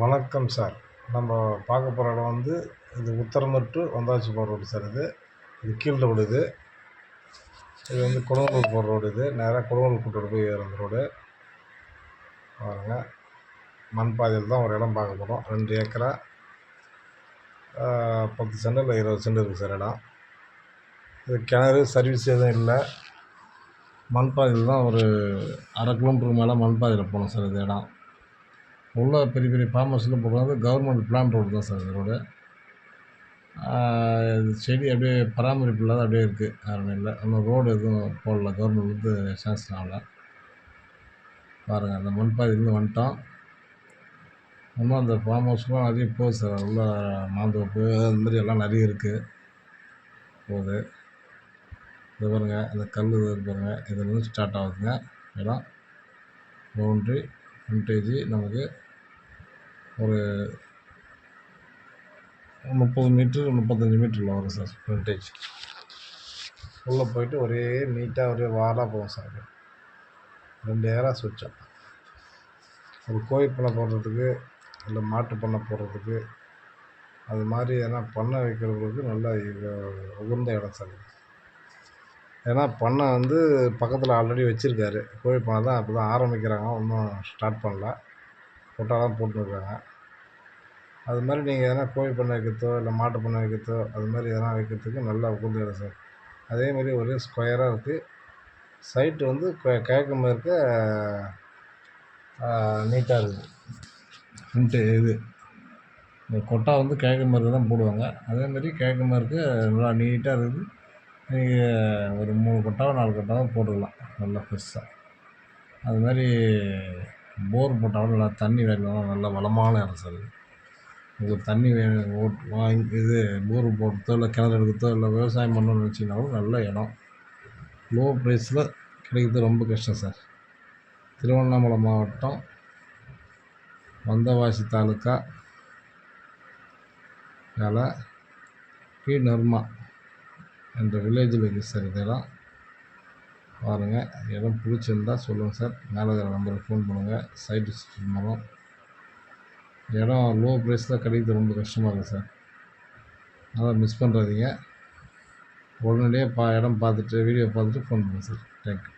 வணக்கம் சார். நம்ம பார்க்க போகிற இடம் வந்து இது உத்தரமட்டு வந்தாச்சி போகிற ரோடு சார் இது. இது கீழ் ரோடு இது. இது வந்து கொடுங்கலூர் போகிற ரோடு இது. நேராக கொடுங்கலூர் கூட்டிட்டு போய் ஏறும் இந்த ரோடு. பாருங்க. மண் பாதையில் தான் ஒரு இடம் பார்க்க போகிறோம். 2 ஏக்கரா 10 சென்ட் இல்லை 20 சென்ட் இருக்குது சார் இடம். இது கிணறு சர்வீஸ் எதுவும் இல்லை. மண் பாதையில் தான் ஒரு 1/2 கிலோமீட்டருக்கு மேலே மண் பாதையில் போகணும் சார் இது இடம். உள்ள பெரிய பெரிய ஃபார்ம் ஹவுஸ்லாம் போடுறது கவர்மெண்ட் பிளான் ரோடு தான் சார் இந்த ரோடு. செடி அப்படியே பராமரிப்பு இல்லாத அப்படியே இருக்குது. வேறு ஒன்றும் இல்லை. இன்னும் ரோடு எதுவும் போடல. கவர்மெண்ட் வந்து சாங்ஷன் ஆகல. பாருங்கள், அந்த மண்பாதையிலேருந்து வந்துட்டோம். இன்னும் அந்த ஃபார்ம் ஹவுஸ்லாம் நிறைய போகுது சார். உள்ள மாந்தோப்பு அது மாதிரி எல்லாம் நிறைய இருக்குது போகுது. இது பாருங்கள், அந்த கல் இது பாருங்கள், இதுலேருந்து ஸ்டார்ட் ஆகுதுங்க இடம். பவுண்ட்ரி ஃப்ரண்டேஜி நமக்கு ஒரு 30 மீட்ரு 35 மீட்டரில் வரும் சார் ஃப்ரண்டேஜ். உள்ளே போயிட்டு ஒரே நீட்டாக ஒரே வாலாக போகும் சார். 2 ஏக்கரா சுவிட்சம். ஒரு கோழி பண்ணை போடுறதுக்கு இல்லை மாட்டு பண்ணை போடுறதுக்கு அது மாதிரி எதனா பண்ணை வைக்கிறவங்களுக்கு நல்ல உகந்த இடம் சார். ஏன்னா பண்ணை வந்து பக்கத்தில் ஆல்ரெடி வச்சுருக்காரு. கோழி பண்ணை தான் அப்போ தான் ஆரம்பிக்கிறாங்க, ஒன்றும் ஸ்டார்ட் பண்ணல. கொட்டாலாம் போட்டுருக்காங்க. அது மாதிரி நீங்கள் எதனா கோழி பண்ணை வைக்கிறதோ இல்லை மாட்டு பண்ணை வைக்கிறதோ அது மாதிரி எதனா வைக்கிறதுக்கு நல்லா உகந்த இடம் சார். அதேமாதிரி ஒரே ஸ்கொயராக இருக்குது. சைட்டு வந்து கிழக்கு மேற்க நீட்டாக இருக்குது. ஃப்ரண்ட்டு இது இந்த கொட்டா வந்து கிழக்கு மேற்கு தான் போடுவாங்க. அதேமாதிரி கிழக்கு மேற்கு நல்லா நீட்டாக இருக்குது. நீங்கள் ஒரு 3 கொட்டாவோ 4 கொட்டாவோ போட்டுக்கலாம் நல்லா பெருசாக. அது மாதிரி போர் போட்டாலும் நல்லா தண்ணி வேணும். நல்லா வளமான இடம் சார் இது. உங்களுக்கு தண்ணி வாங்கி இது போர் போடுறதோ இல்லை கிணறு எடுக்கிறதோ இல்லை விவசாயம் பண்ணணும்னு வச்சிங்கனாலும் நல்ல இடம். லோ ப்ரைஸில் கிடைக்கிறது ரொம்ப கஷ்டம் சார். திருவண்ணாமலை மாவட்டம் வந்தவாசி தாலுக்கா பி நர்மா என்ற வில்லேஜில் இருக்குது சார் இந்த இடம். பாருங்கள், இடம் பிடிச்சிருந்தா சொல்லுங்கள் சார். மேலே இருக்கிற நம்பருக்கு ஃபோன் பண்ணுங்கள். சைட் விசிட் பண்ணணும். இடம் லோ ப்ரைஸில் கிடைக்கிறது ரொம்ப கஷ்டமாக இருக்குது சார். அதனால் மிஸ் பண்ணுறாதீங்க. உடனடியாக இடம் பார்த்துட்டு வீடியோ பார்த்துட்டு ஃபோன் பண்ணுங்கள் சார். தேங்க்யூ.